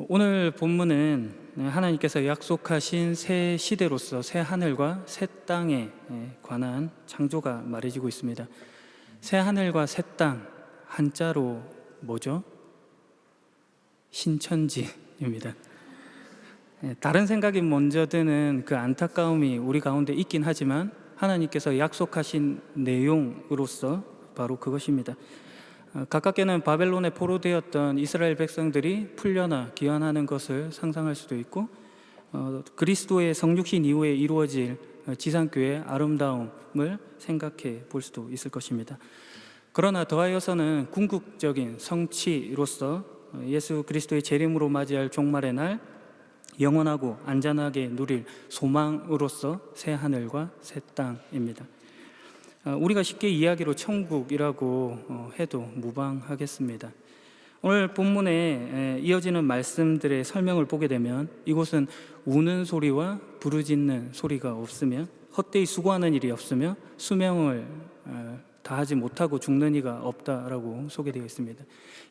오늘 본문은 하나님께서 약속하신 새 시대로서 새 하늘과 새 땅에 관한 창조가 말해지고 있습니다. 새 하늘과 새 땅, 한자로 뭐죠? 신천지입니다. 다른 생각이 먼저 드는 그 안타까움이 우리 가운데 있긴 하지만 하나님께서 약속하신 내용으로서 바로 그것입니다. 가깝게는 바벨론에 포로되었던 이스라엘 백성들이 풀려나 귀환하는 것을 상상할 수도 있고, 그리스도의 성육신 이후에 이루어질 지상교회의 아름다움을 생각해 볼 수도 있을 것입니다. 그러나 더하여서는 궁극적인 성취로서 예수 그리스도의 재림으로 맞이할 종말의 날, 영원하고 안전하게 누릴 소망으로서 새 하늘과 새 땅입니다. 우리가 쉽게 이야기로 천국이라고 해도 무방하겠습니다. 오늘 본문에 이어지는 말씀들의 설명을 보게 되면 이곳은 우는 소리와 부르짖는 소리가 없으며 헛되이 수고하는 일이 없으며 수명을 다하지 못하고 죽는 이가 없다라고 소개되어 있습니다.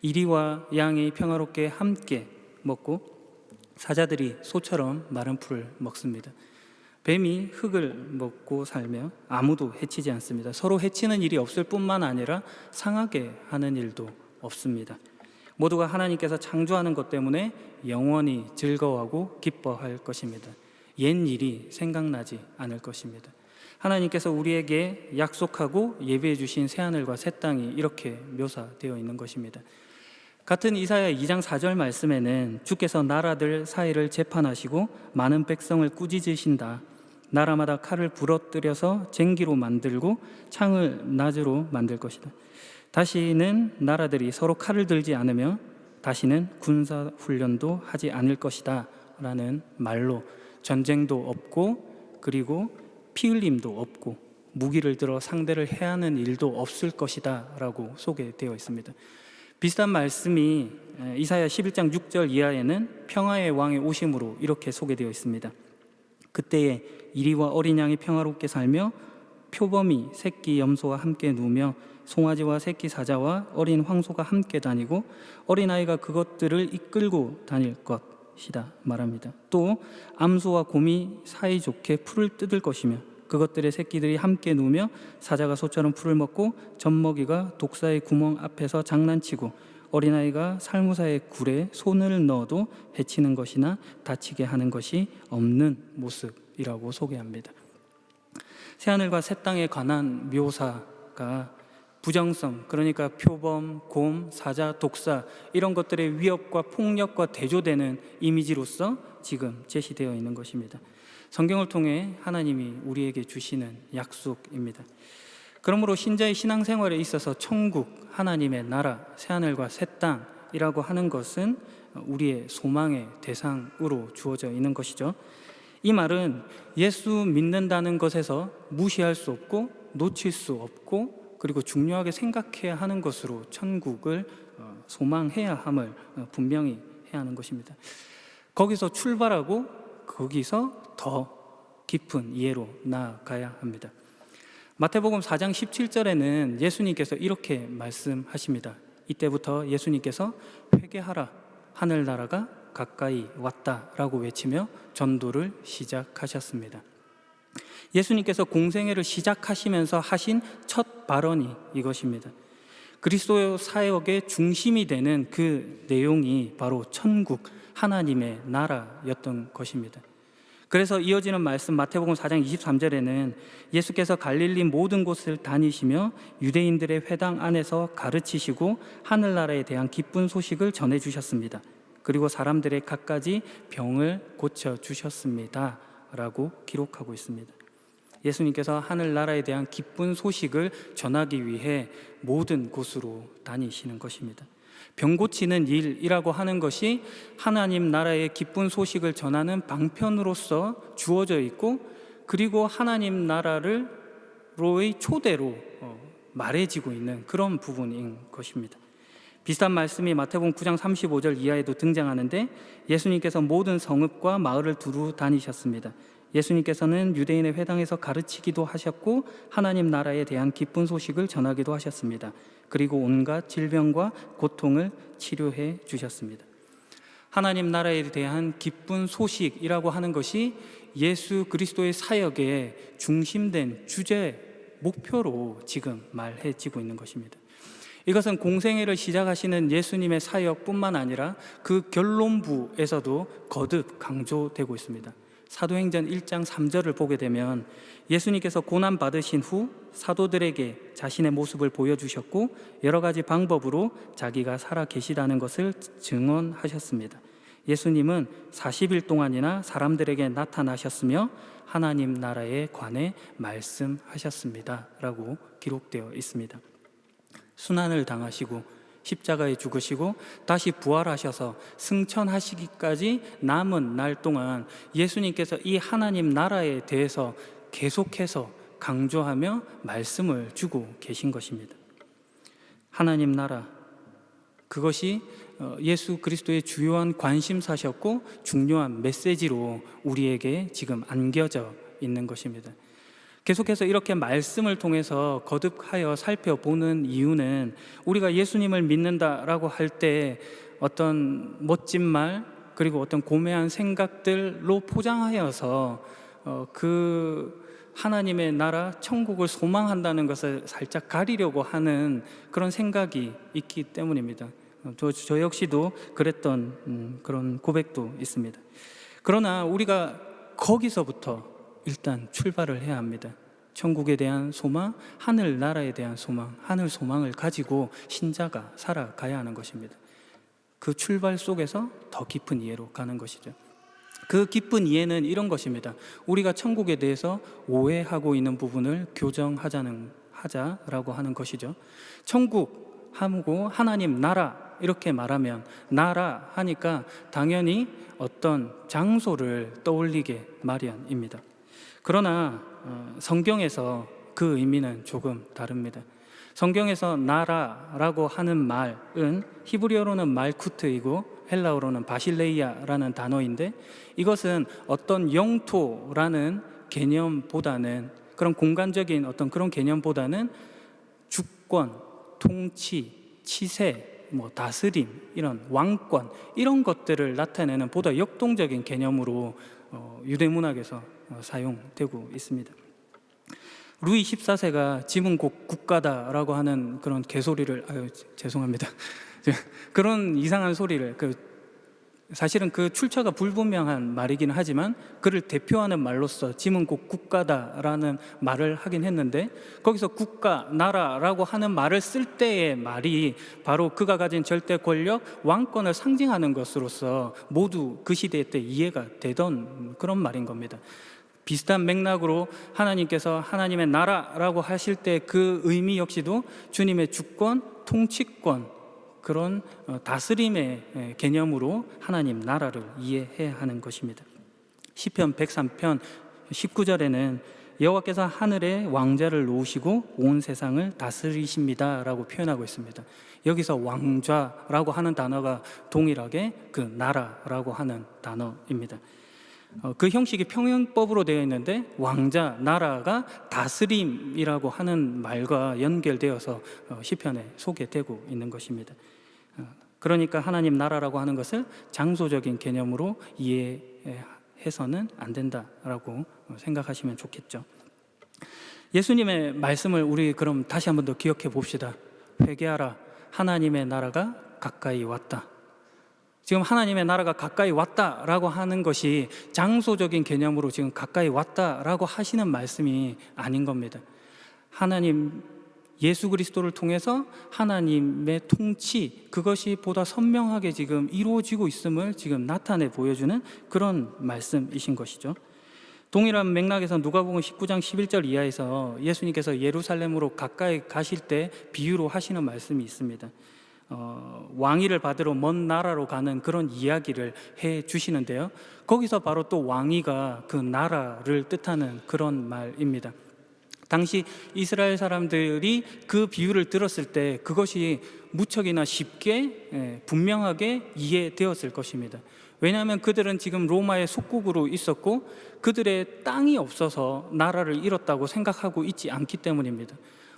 이리와 양이 평화롭게 함께 먹고 사자들이 소처럼 마른 풀을 먹습니다. 뱀이 흙을 먹고 살며 아무도 해치지 않습니다. 서로 해치는 일이 없을 뿐만 아니라 상하게 하는 일도 없습니다. 모두가 하나님께서 창조하는 것 때문에 영원히 즐거워하고 기뻐할 것입니다. 옛 일이 생각나지 않을 것입니다. 하나님께서 우리에게 약속하고 예비해 주신 새하늘과 새 땅이 이렇게 묘사되어 있는 것입니다. 같은 이사야 2장 4절 말씀에는 주께서 나라들 사이를 재판하시고 많은 백성을 꾸짖으신다. 나라마다 칼을 부러뜨려서 쟁기로 만들고 창을 낫으로 만들 것이다. 다시는 나라들이 서로 칼을 들지 않으며 다시는 군사훈련도 하지 않을 것이다 라는 말로 전쟁도 없고 그리고 피 흘림도 없고 무기를 들어 상대를 해하는 일도 없을 것이다 라고 소개되어 있습니다. 비슷한 말씀이 이사야 11장 6절 이하에는 평화의 왕의 오심으로 이렇게 소개되어 있습니다. 그때에 이리와 어린 양이 평화롭게 살며 표범이 새끼 염소와 함께 누우며 송아지와 새끼 사자와 어린 황소가 함께 다니고 어린아이가 그것들을 이끌고 다닐 것이다 말합니다. 또 암소와 곰이 사이좋게 풀을 뜯을 것이며 그것들의 새끼들이 함께 누우며 사자가 소처럼 풀을 먹고 젖먹이가 독사의 구멍 앞에서 장난치고 어린아이가 살무사의 굴에 손을 넣어도 해치는 것이나 다치게 하는 것이 없는 모습이라고 소개합니다. 새하늘과 새 땅에 관한 묘사가 부정성, 그러니까 표범, 곰, 사자, 독사 이런 것들의 위협과 폭력과 대조되는 이미지로서 지금 제시되어 있는 것입니다. 성경을 통해 하나님이 우리에게 주시는 약속입니다. 그러므로 신자의 신앙생활에 있어서 천국, 하나님의 나라, 새하늘과 새 땅이라고 하는 것은 우리의 소망의 대상으로 주어져 있는 것이죠. 이 말은 예수 믿는다는 것에서 무시할 수 없고 놓칠 수 없고 그리고 중요하게 생각해야 하는 것으로 천국을 소망해야 함을 분명히 해야 하는 것입니다. 거기서 출발하고 거기서 더 깊은 이해로 나아가야 합니다. 마태복음 4장 17절에는 예수님께서 이렇게 말씀하십니다. 이때부터 예수님께서 회개하라, 하늘나라가 가까이 왔다라고 외치며 전도를 시작하셨습니다. 예수님께서 공생애를 시작하시면서 하신 첫 발언이 이것입니다. 그리스도 사역의 중심이 되는 그 내용이 바로 천국, 하나님의 나라였던 것입니다. 그래서 이어지는 말씀 마태복음 4장 23절에는 예수께서 갈릴리 모든 곳을 다니시며 유대인들의 회당 안에서 가르치시고 하늘나라에 대한 기쁜 소식을 전해주셨습니다. 그리고 사람들의 갖가지 병을 고쳐주셨습니다 라고 기록하고 있습니다. 예수님께서 하늘나라에 대한 기쁜 소식을 전하기 위해 모든 곳으로 다니시는 것입니다. 병 고치는 일이라고 하는 것이 하나님 나라의 기쁜 소식을 전하는 방편으로서 주어져 있고 그리고 하나님 나라로의 초대로 말해지고 있는 그런 부분인 것입니다. 비슷한 말씀이 마태복음 9장 35절 이하에도 등장하는데 예수님께서 모든 성읍과 마을을 두루 다니셨습니다. 예수님께서는 유대인의 회당에서 가르치기도 하셨고 하나님 나라에 대한 기쁜 소식을 전하기도 하셨습니다. 그리고 온갖 질병과 고통을 치료해 주셨습니다. 하나님 나라에 대한 기쁜 소식이라고 하는 것이 예수 그리스도의 사역의 중심된 주제, 목표로 지금 말해지고 있는 것입니다. 이것은 공생애를 시작하시는 예수님의 사역뿐만 아니라 그 결론부에서도 거듭 강조되고 있습니다. 사도행전 1장 3절을 보게 되면 예수님께서 고난 받으신 후 사도들에게 자신의 모습을 보여주셨고 여러 가지 방법으로 자기가 살아 계시다는 것을 증언하셨습니다. 예수님은 40일 동안이나 사람들에게 나타나셨으며 하나님 나라에 관해 말씀하셨습니다 라고 기록되어 있습니다. 순환을 당하시고 십자가에 죽으시고 다시 부활하셔서 승천하시기까지 남은 날 동안 예수님께서 이 하나님 나라에 대해서 계속해서 강조하며 말씀을 주고 계신 것입니다. 하나님 나라, 그것이 예수 그리스도의 주요한 관심사셨고 중요한 메시지로 우리에게 지금 안겨져 있는 것입니다. 계속해서 이렇게 말씀을 통해서 거듭하여 살펴보는 이유는 우리가 예수님을 믿는다라고 할 때 어떤 멋진 말 그리고 어떤 고매한 생각들로 포장하여서 그 하나님의 나라 천국을 소망한다는 것을 살짝 가리려고 하는 그런 생각이 있기 때문입니다. 저 역시도 그랬던 그런 고백도 있습니다. 그러나 우리가 거기서부터 일단 출발을 해야 합니다. 천국에 대한 소망, 하늘 나라에 대한 소망, 하늘 소망을 가지고 신자가 살아가야 하는 것입니다. 그 출발 속에서 더 깊은 이해로 가는 것이죠. 그 깊은 이해는 이런 것입니다. 우리가 천국에 대해서 오해하고 있는 부분을 교정하자라고 하는 것이죠. 천국 하고 하나님 나라 이렇게 말하면 나라 하니까 당연히 어떤 장소를 떠올리게 마련입니다. 그러나 성경에서 그 의미는 조금 다릅니다. 성경에서 나라라고 하는 말은 히브리어로는 말쿠트이고 헬라어로는 바실레이아라는 단어인데 이것은 어떤 영토라는 개념보다는 그런 공간적인 어떤 그런 개념보다는 주권, 통치, 치세, 다스림, 이런 왕권 이런 것들을 나타내는 보다 역동적인 개념으로 유대문학에서 사용되고 있습니다. 루이 14세가 짐은 곧 국가다라고 하는 그런 개소리를 죄송합니다. 그런 이상한 소리를 사실은 그 출처가 불분명한 말이긴 하지만 그를 대표하는 말로서 짐은 곧 국가다라는 말을 하긴 했는데 거기서 국가, 나라라고 하는 말을 쓸 때의 말이 바로 그가 가진 절대 권력, 왕권을 상징하는 것으로서 모두 그 시대 때 이해가 되던 그런 말인 겁니다. 비슷한 맥락으로 하나님께서 하나님의 나라라고 하실 때 그 의미 역시도 주님의 주권, 통치권 그런 다스림의 개념으로 하나님 나라를 이해해야 하는 것입니다. 시편 103편 19절에는 여호와께서 하늘에 왕자를 놓으시고 온 세상을 다스리십니다 라고 표현하고 있습니다. 여기서 왕좌라고 하는 단어가 동일하게 그 나라라고 하는 단어입니다. 그 형식이 평형법으로 되어 있는데 왕자, 나라가 다스림이라고 하는 말과 연결되어서 시편에 소개되고 있는 것입니다. 그러니까 하나님 나라라고 하는 것을 장소적인 개념으로 이해해서는 안 된다라고 생각하시면 좋겠죠. 예수님의 말씀을 우리 그럼 다시 한번 더 기억해 봅시다. 회개하라, 하나님의 나라가 가까이 왔다. 지금 하나님의 나라가 가까이 왔다라고 하는 것이 장소적인 개념으로 지금 가까이 왔다라고 하시는 말씀이 아닌 겁니다. 하나님 예수 그리스도를 통해서 하나님의 통치 그것이 보다 선명하게 지금 이루어지고 있음을 지금 나타내 보여주는 그런 말씀이신 것이죠. 동일한 맥락에서 누가복음 19장 11절 이하에서 예수님께서 예루살렘으로 가까이 가실 때 비유로 하시는 말씀이 있습니다. 왕위를 받으러 먼 나라로 가는 그런 이야기를 해 주시는데요. 거기서 바로 또 왕위가 그 나라를 뜻하는 그런 말입니다. 당시 이스라엘 사람들이 그 비유를 들었을 때 그것이 무척이나 쉽게 분명하게 이해되었을 것입니다. 왜냐하면 그들은 지금 로마의 속국으로 있었고 그들의 땅이 없어서 나라를 잃었다고 생각하고 있지 않기 때문입니다.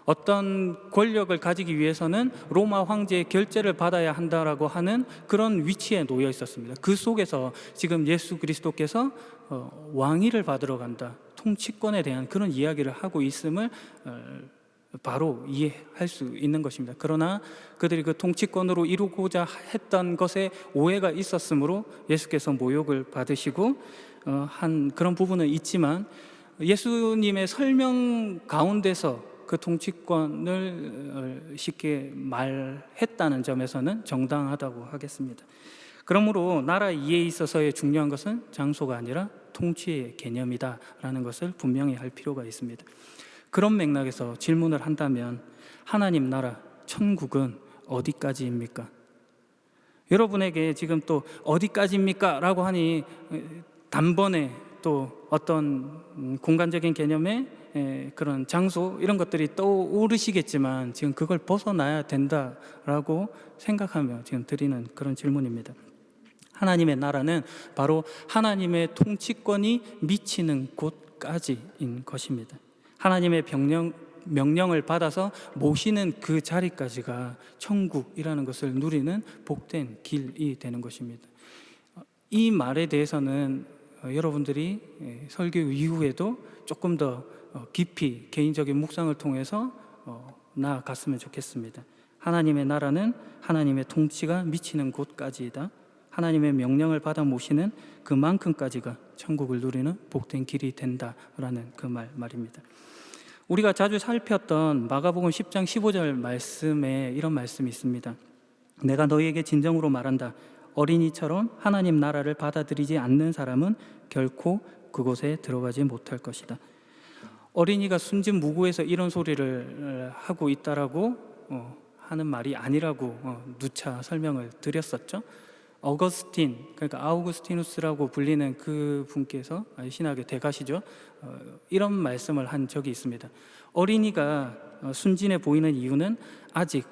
어떤 권력을 가지기 위해서는 로마 황제의 결재를 받아야 한다라고 하는 그런 위치에 놓여 있었습니다. 그 속에서 지금 예수 그리스도께서 왕위를 받으러 간다, 통치권에 대한 그런 이야기를 하고 있음을 바로 이해할 수 있는 것입니다. 그러나 그들이 그 통치권으로 이루고자 했던 것에 오해가 있었으므로 예수께서 모욕을 받으시고 한 그런 부분은 있지만, 예수님의 설명 가운데서 그 통치권을 쉽게 말했다는 점에서는 정당하다고 하겠습니다. 그러므로 나라 이해에 있어서의 중요한 것은 장소가 아니라 통치의 개념이다라는 것을 분명히 할 필요가 있습니다. 그런 맥락에서 질문을 한다면, 하나님 나라, 천국은 어디까지입니까? 여러분에게 지금 또 어디까지입니까? 라고 하니 단번에 또 어떤 공간적인 개념의 그런 장소, 이런 것들이 떠오르시겠지만, 지금 그걸 벗어나야 된다라고 생각하며 지금 드리는 그런 질문입니다. 하나님의 나라는 바로 하나님의 통치권이 미치는 곳까지인 것입니다. 하나님의 명령을 받아서 모시는 그 자리까지가 천국이라는 것을 누리는 복된 길이 되는 것입니다. 이 말에 대해서는 여러분들이 설교 이후에도 조금 더 깊이 개인적인 묵상을 통해서 나아갔으면 좋겠습니다. 하나님의 나라는 하나님의 통치가 미치는 곳까지이다. 하나님의 명령을 받아 모시는 그만큼까지가 천국을 누리는 복된 길이 된다라는 그 말입니다. 우리가 자주 살폈던 마가복음 10장 15절 말씀에 이런 말씀이 있습니다. 내가 너희에게 진정으로 말한다. 어린이처럼 하나님 나라를 받아들이지 않는 사람은 결코 그곳에 들어가지 못할 것이다. 어린이가 순진무구해서 이런 소리를 하고 있다라고 하는 말이 아니라고 누차 설명을 드렸었죠. 어거스틴, 그러니까 아우구스티누스라고 불리는 그 분께서, 신학의 대가시죠, 이런 말씀을 한 적이 있습니다. 어린이가 순진해 보이는 이유는 아직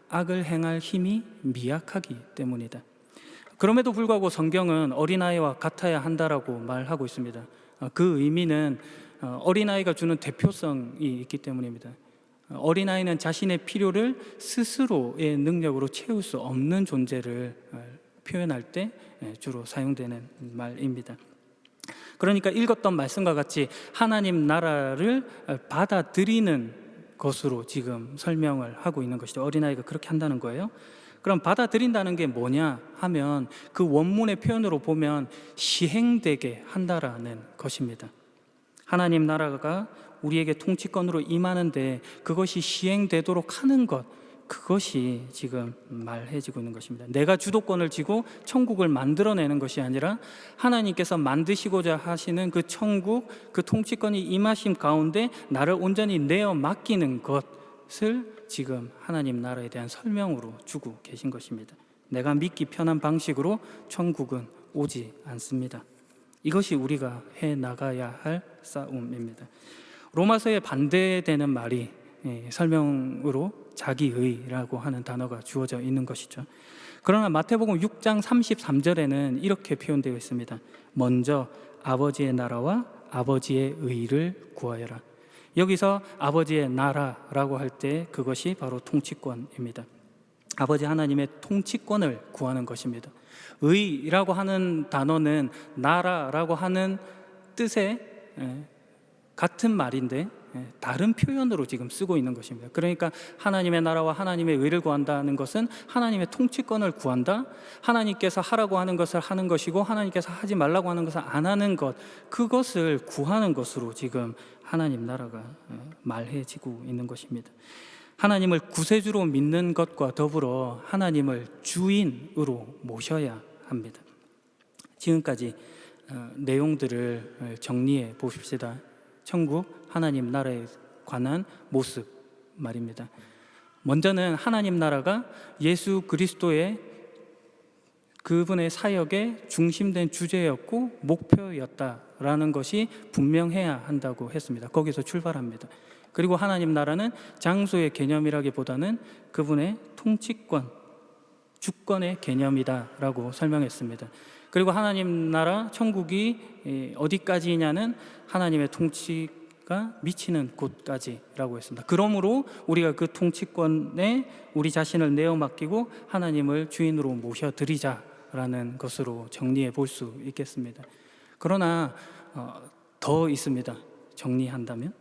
악을 행할 힘이 미약하기 때문이다. 그럼에도 불구하고 성경은 어린아이와 같아야 한다라고 말하고 있습니다. 그 의미는 어린아이가 주는 대표성이 있기 때문입니다. 어린아이는 자신의 필요를 스스로의 능력으로 채울 수 없는 존재를 표현할 때 주로 사용되는 말입니다. 그러니까 읽었던 말씀과 같이 하나님 나라를 받아들이는 것으로 지금 설명을 하고 있는 것이죠. 어린아이가 그렇게 한다는 거예요. 그럼 받아들인다는 게 뭐냐 하면, 그 원문의 표현으로 보면 시행되게 한다라는 것입니다. 하나님 나라가 우리에게 통치권으로 임하는데 그것이 시행되도록 하는 것, 그것이 지금 말해지고 있는 것입니다. 내가 주도권을 쥐고 천국을 만들어내는 것이 아니라 하나님께서 만드시고자 하시는 그 천국, 그 통치권이 임하심 가운데 나를 온전히 내어 맡기는 것을 지금 하나님 나라에 대한 설명으로 주고 계신 것입니다. 내가 믿기 편한 방식으로 천국은 오지 않습니다. 이것이 우리가 해나가야 할 싸움입니다. 로마서에 반대되는 말이 설명으로 자기의라고 하는 단어가 주어져 있는 것이죠. 그러나 마태복음 6장 33절에는 이렇게 표현되어 있습니다. 먼저 아버지의 나라와 아버지의 의를 구하여라. 여기서 아버지의 나라라고 할 때 그것이 바로 통치권입니다. 아버지 하나님의 통치권을 구하는 것입니다. 의라고 하는 단어는 나라라고 하는 뜻의 같은 말인데 다른 표현으로 지금 쓰고 있는 것입니다. 그러니까 하나님의 나라와 하나님의 의를 구한다는 것은 하나님의 통치권을 구한다, 하나님께서 하라고 하는 것을 하는 것이고 하나님께서 하지 말라고 하는 것을 안 하는 것, 그것을 구하는 것으로 지금 하나님 나라가 말해지고 있는 것입니다. 하나님을 구세주로 믿는 것과 더불어 하나님을 주인으로 모셔야 합니다. 지금까지 내용들을 정리해 보십시다. 천국, 하나님 나라에 관한 모습 말입니다. 먼저는 하나님 나라가 예수 그리스도의 그분의 사역의 중심된 주제였고 목표였다라는 것이 분명해야 한다고 했습니다. 거기서 출발합니다. 그리고 하나님 나라는 장소의 개념이라기보다는 그분의 통치권, 주권의 개념이다라고 설명했습니다. 그리고 하나님 나라, 천국이 어디까지냐는 하나님의 통치 미치는 곳까지라고 했습니다. 그러므로 우리가 그 통치권에 우리 자신을 내어 맡기고 하나님을 주인으로 모셔드리자라는 것으로 정리해 볼 수 있겠습니다. 그러나 더 있습니다. 정리한다면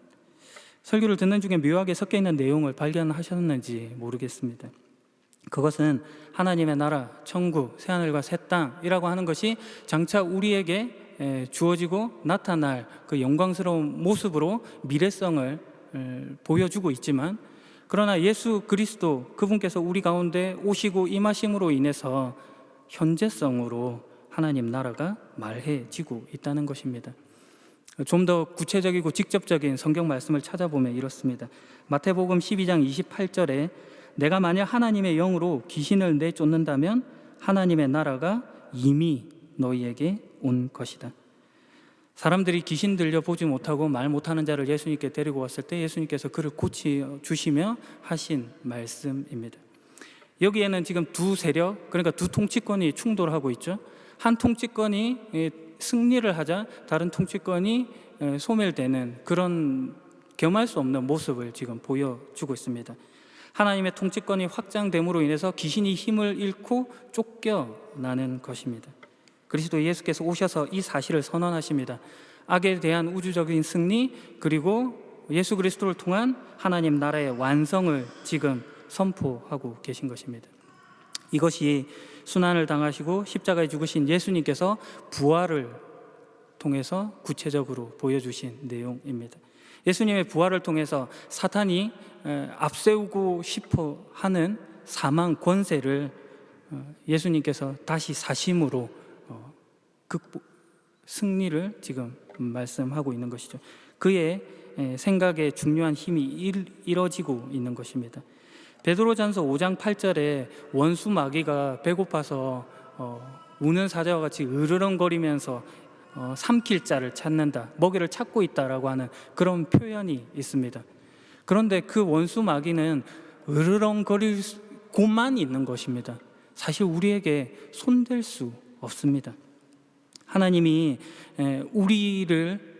설교를 듣는 중에 묘하게 섞여 있는 내용을 발견하셨는지 모르겠습니다. 그것은 하나님의 나라, 천국, 새하늘과 새 땅이라고 하는 것이 장차 우리에게 주어지고 나타날 그 영광스러운 모습으로 미래성을 보여주고 있지만, 그러나 예수 그리스도 그분께서 우리 가운데 오시고 임하심으로 인해서 현재성으로 하나님 나라가 말해지고 있다는 것입니다. 좀 더 구체적이고 직접적인 성경 말씀을 찾아보면 이렇습니다. 마태복음 12장 28절에 내가 만약 하나님의 영으로 귀신을 내쫓는다면 하나님의 나라가 이미 너희에게 온 것이다. 사람들이 귀신 들려보지 못하고 말 못하는 자를 예수님께 데리고 왔을 때 예수님께서 그를 고쳐주시며 하신 말씀입니다. 여기에는 지금 두 세력, 그러니까 두 통치권이 충돌하고 있죠. 한 통치권이 승리를 하자 다른 통치권이 소멸되는 그런 겸할 수 없는 모습을 지금 보여주고 있습니다. 하나님의 통치권이 확장됨으로 인해서 귀신이 힘을 잃고 쫓겨나는 것입니다. 그리스도 예수께서 오셔서 이 사실을 선언하십니다. 악에 대한 우주적인 승리, 그리고 예수 그리스도를 통한 하나님 나라의 완성을 지금 선포하고 계신 것입니다. 이것이 순환을 당하시고 십자가에 죽으신 예수님께서 부활을 통해서 구체적으로 보여주신 내용입니다. 예수님의 부활을 통해서 사탄이 앞세우고 싶어 하는 사망 권세를 예수님께서 다시 사심으로 승리를 지금 말씀하고 있는 것이죠. 그의 생각에 중요한 힘이 이뤄지고 있는 것입니다. 베드로전서 5장 8절에 원수 마귀가 배고파서 우는 사자와 같이 으르렁거리면서 삼킬 자를 찾는다, 먹이를 찾고 있다라고 하는 그런 표현이 있습니다. 그런데 그 원수 마귀는 으르렁거릴 곳만 있는 것입니다. 사실 우리에게 손댈 수 없습니다. 하나님이 우리를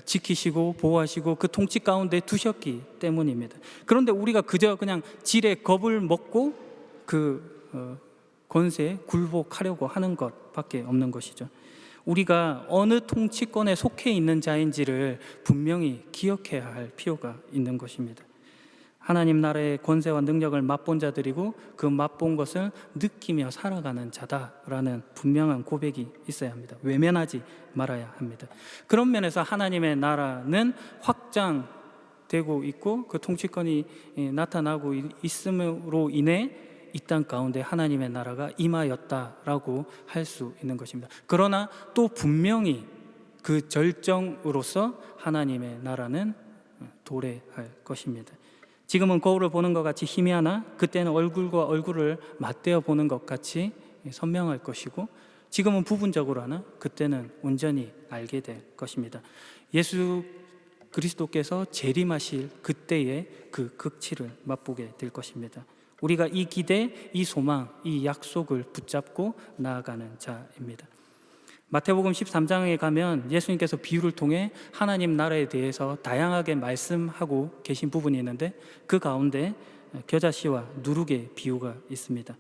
지키시고 보호하시고 그 통치 가운데 두셨기 때문입니다. 그런데 우리가 그저 그냥 질의 겁을 먹고 그 권세에 굴복하려고 하는 것밖에 없는 것이죠. 우리가 어느 통치권에 속해 있는 자인지를 분명히 기억해야 할 필요가 있는 것입니다. 하나님 나라의 권세와 능력을 맛본 자들이고 그 맛본 것을 느끼며 살아가는 자다라는 분명한 고백이 있어야 합니다. 외면하지 말아야 합니다. 그런 면에서 하나님의 나라는 확장되고 있고 그 통치권이 나타나고 있음으로 인해 이 땅 가운데 하나님의 나라가 임하였다라고 할 수 있는 것입니다. 그러나 또 분명히 그 절정으로서 하나님의 나라는 도래할 것입니다. 지금은 거울을 보는 것 같이 희미하나 그때는 얼굴과 얼굴을 맞대어 보는 것 같이 선명할 것이고, 지금은 부분적으로 하나 그때는 온전히 알게 될 것입니다. 예수 그리스도께서 재림하실 그때의 그 극치를 맛보게 될 것입니다. 우리가 이 기대, 이 소망, 이 약속을 붙잡고 나아가는 자입니다. 마태복음 13장에 가면 예수님께서 비유를 통해 하나님 나라에 대해서 다양하게 말씀하고 계신 부분이 있는데 그 가운데 겨자씨와 누룩의 비유가 있습니다.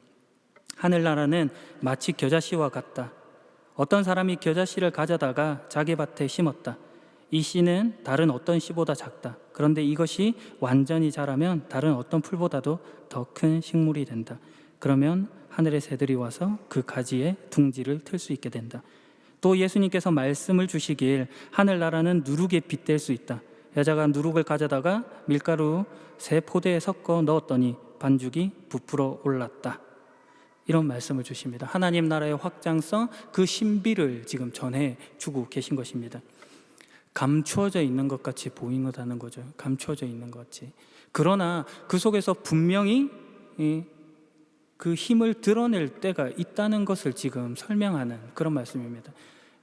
하늘나라는 마치 겨자씨와 같다. 어떤 사람이 겨자씨를 가져다가 자기 밭에 심었다. 이 씨는 다른 어떤 씨보다 작다. 그런데 이것이 완전히 자라면 다른 어떤 풀보다도 더 큰 식물이 된다. 그러면 하늘의 새들이 와서 그 가지에 둥지를 틀 수 있게 된다. 또 예수님께서 말씀을 주시길 하늘나라는 누룩에 빗댈 수 있다. 여자가 누룩을 가져다가 밀가루 3포대에 섞어 넣었더니 반죽이 부풀어 올랐다. 이런 말씀을 주십니다. 하나님 나라의 확장성, 그 신비를 지금 전해주고 계신 것입니다. 감추어져 있는 것 같이 보이는 거죠. 감추어져 있는 것 같이. 그러나 그 속에서 분명히 그 힘을 드러낼 때가 있다는 것을 지금 설명하는 그런 말씀입니다.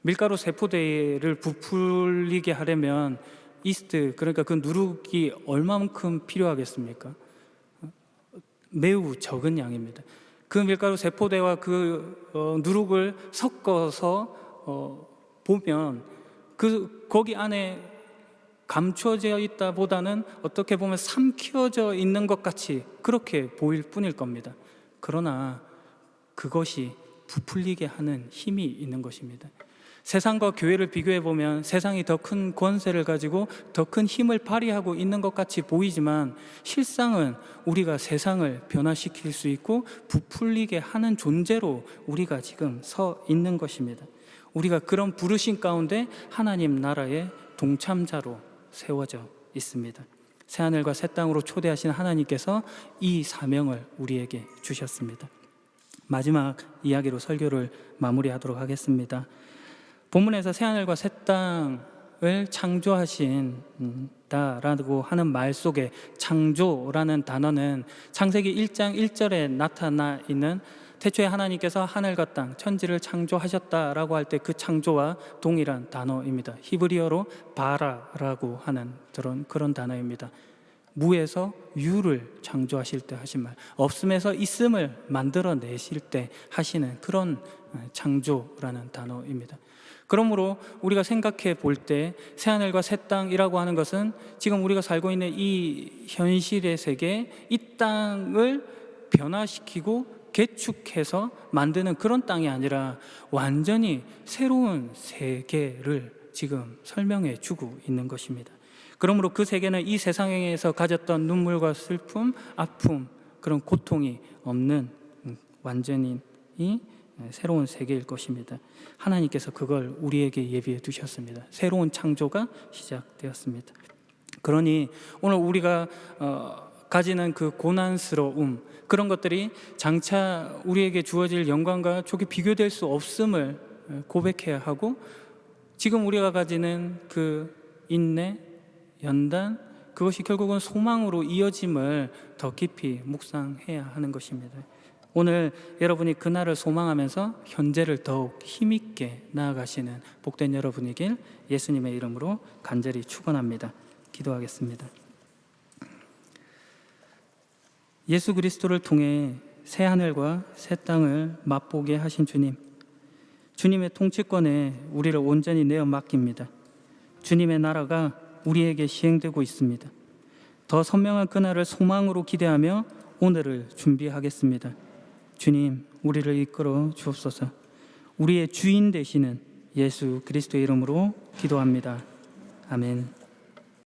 밀가루 3포대를 부풀리게 하려면 이스트, 그러니까 그 누룩이 얼마만큼 필요하겠습니까? 매우 적은 양입니다. 그 밀가루 3포대와 그 누룩을 섞어서 보면 거기 안에 감춰져 있다 보다는 어떻게 보면 삼켜져 있는 것 같이 그렇게 보일 뿐일 겁니다. 그러나 그것이 부풀리게 하는 힘이 있는 것입니다. 세상과 교회를 비교해 보면 세상이 더 큰 권세를 가지고 더 큰 힘을 발휘하고 있는 것 같이 보이지만 실상은 우리가 세상을 변화시킬 수 있고 부풀리게 하는 존재로 우리가 지금 서 있는 것입니다. 우리가 그런 부르심 가운데 하나님 나라의 동참자로 세워져 있습니다. 새하늘과 새 땅으로 초대하신 하나님께서 이 사명을 우리에게 주셨습니다. 마지막 이야기로 설교를 마무리하도록 하겠습니다. 본문에서 새하늘과 새 땅을 창조하신다라고 하는 말 속에 창조라는 단어는 창세기 1장 1절에 나타나 있는 태초에 하나님께서 하늘과 땅, 천지를 창조하셨다라고 할 때 그 창조와 동일한 단어입니다. 히브리어로 바라라고 하는 그런 단어입니다. 무에서 유를 창조하실 때 하신 말, 없음에서 있음을 만들어내실 때 하시는 그런 창조라는 단어입니다. 그러므로 우리가 생각해 볼 때 새하늘과 새 땅이라고 하는 것은 지금 우리가 살고 있는 이 현실의 세계, 이 땅을 변화시키고 개축해서 만드는 그런 땅이 아니라 완전히 새로운 세계를 지금 설명해 주고 있는 것입니다. 그러므로 그 세계는 이 세상에서 가졌던 눈물과 슬픔, 아픔, 그런 고통이 없는 완전히 새로운 세계일 것입니다. 하나님께서 그걸 우리에게 예비해 두셨습니다. 새로운 창조가 시작되었습니다. 그러니 오늘 우리가 가지는 그 고난스러움, 그런 것들이 장차 우리에게 주어질 영광과 조금 비교될 수 없음을 고백해야 하고, 지금 우리가 가지는 그 인내, 연단, 그것이 결국은 소망으로 이어짐을 더 깊이 묵상해야 하는 것입니다. 오늘 여러분이 그날을 소망하면서 현재를 더욱 힘있게 나아가시는 복된 여러분이길 예수님의 이름으로 간절히 축원합니다. 기도하겠습니다. 예수 그리스도를 통해 새 하늘과 새 땅을 맛보게 하신 주님, 주님의 통치권에 우리를 온전히 내어 맡깁니다. 주님의 나라가 우리에게 시행되고 있습니다. 더 선명한 그날을 소망으로 기대하며 오늘을 준비하겠습니다. 주님, 우리를 이끌어 주옵소서. 우리의 주인 되시는 예수 그리스도의 이름으로 기도합니다. 아멘.